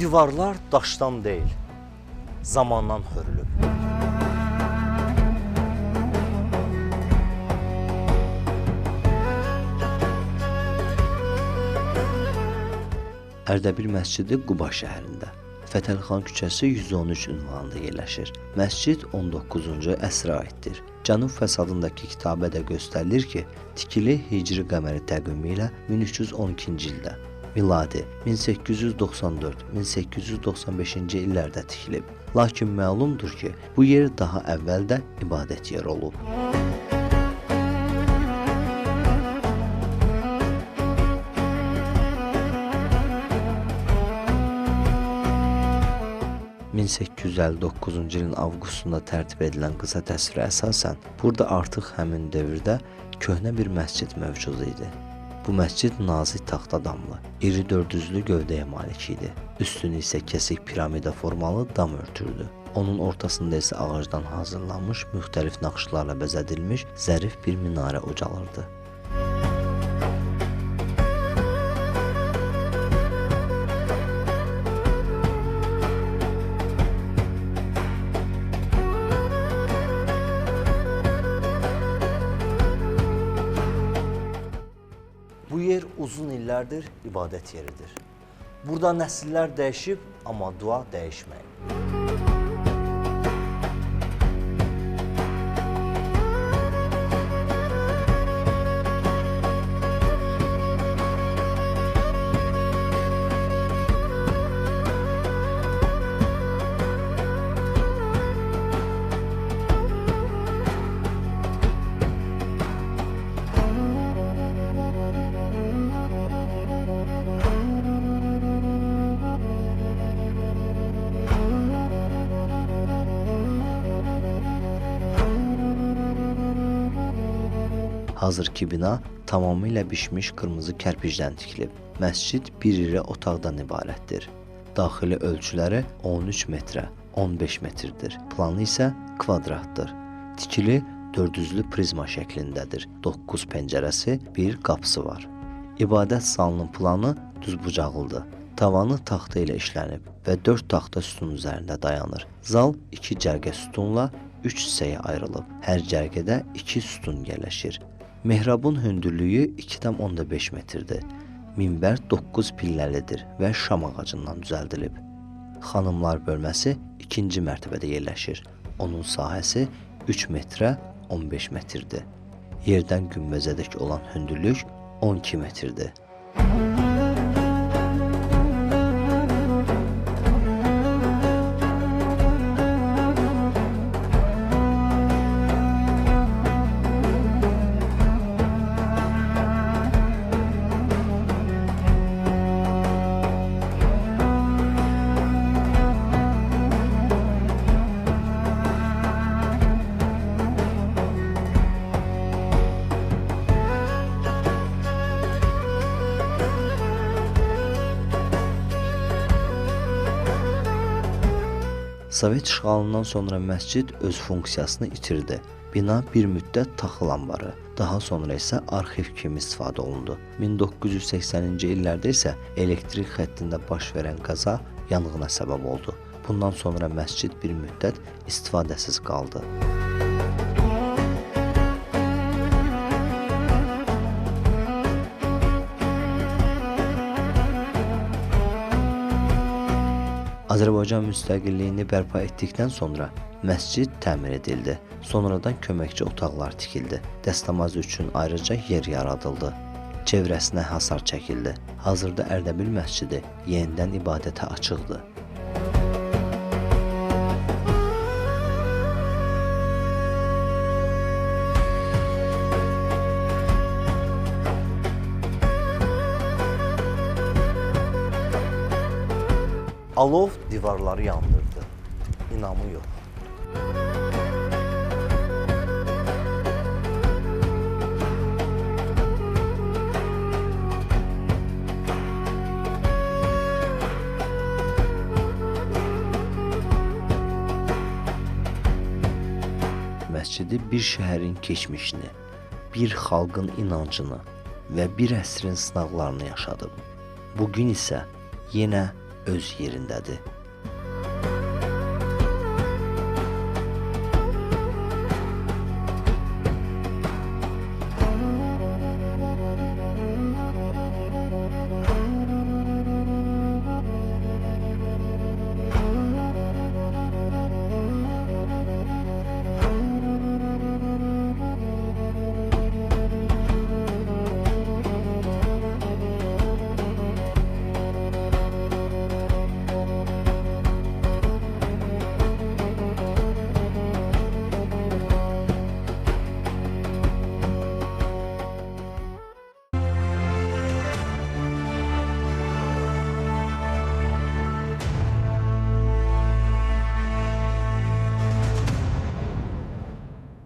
divarlar daşdan deyil, zamandan hörülüb. Ərdəbil məscidi Quba şəhərində, Fətəlxan küçəsi 113 ünvanında yerləşir. Məscid 19-cu əsrə aiddir. Cənub fəsadındakı kitabədə göstərilir ki, tikili hicri qəməri təqvimi ilə 1312-ci ildə, miladi 1894-1895-ci illərdə tikilib. Lakin məlumdur ki, bu yer daha əvvəl də ibadət yeri olub. ...1859-cu ilin avqustunda tərtib edilən qısa təsvirə əsasən, burada artıq həmin dövrdə köhnə bir məscid mövcud idi. Bu məscid nazik taxta damlı, iri dördüzlü gövdəyə malik idi. Üstünü isə kesik piramida formalı dam örtürdü. Onun ortasında isə ağacdan hazırlanmış, müxtəlif naxışlarla bəzədilmiş zərif bir minarə ucalırdı. Bu yer uzun illərdir ibadət yeridir. Burada nəsillər dəyişib, amma dua dəyişməyib. Hazırki bina tamamilə bişmiş qırmızı kərpicdən tikilib. Məscid bir iri otaqdan ibarətdir. Daxili ölçüləri 13 metrə, 15 metrdir. Planı isə kvadratdır. Tikili dördüzlü prizma şəklindədir. 9 pəncərəsi, bir qapısı var. İbadət salının planı düzbucaqlıdır. Tavanı taxta ilə işlənib və 4 taxta sütun üzərində dayanır. Zal 2 cərgə sütunla 3 hissəyə ayrılıb. Hər cərgədə 2 sütun yerləşir. Mehrabın hündürlüyü 2,5 metrdir. Minbər 9 pilləlidir və şam ağacından düzəldilib. Xanımlar bölməsi 2-ci mərtəbədə yerləşir. Onun sahəsi 3 metrə 15 metrdir. Yerdən günbəzədək olan hündürlük 12 metrdir. Sovet işğalından sonra məscid öz funksiyasını itirdi. Bina bir müddət taxıl anbarı, daha sonra isə arxiv kimi istifadə olundu. 1980-ci illərdə isə elektrik xəttində baş verən qəza yanğına səbəb oldu. Bundan sonra məscid bir müddət istifadəsiz qaldı. Azərbaycan müstəqilliyini bərpa etdikdən sonra məscid təmir edildi. Sonradan köməkçi otaqlar tikildi. Dəstəmaz üçün ayrıca yer yaradıldı. Çevrəsinə hasar çəkildi. Hazırda Ərdəbil məscidi yenidən ibadətə açıqdır. Alov divarları yandırdı, inamı yox. Məscidi bir şəhərin keçmişini, bir xalqın inancını və bir əsrin sınaqlarını yaşadıb. Bugün isə yenə öz yerindədir.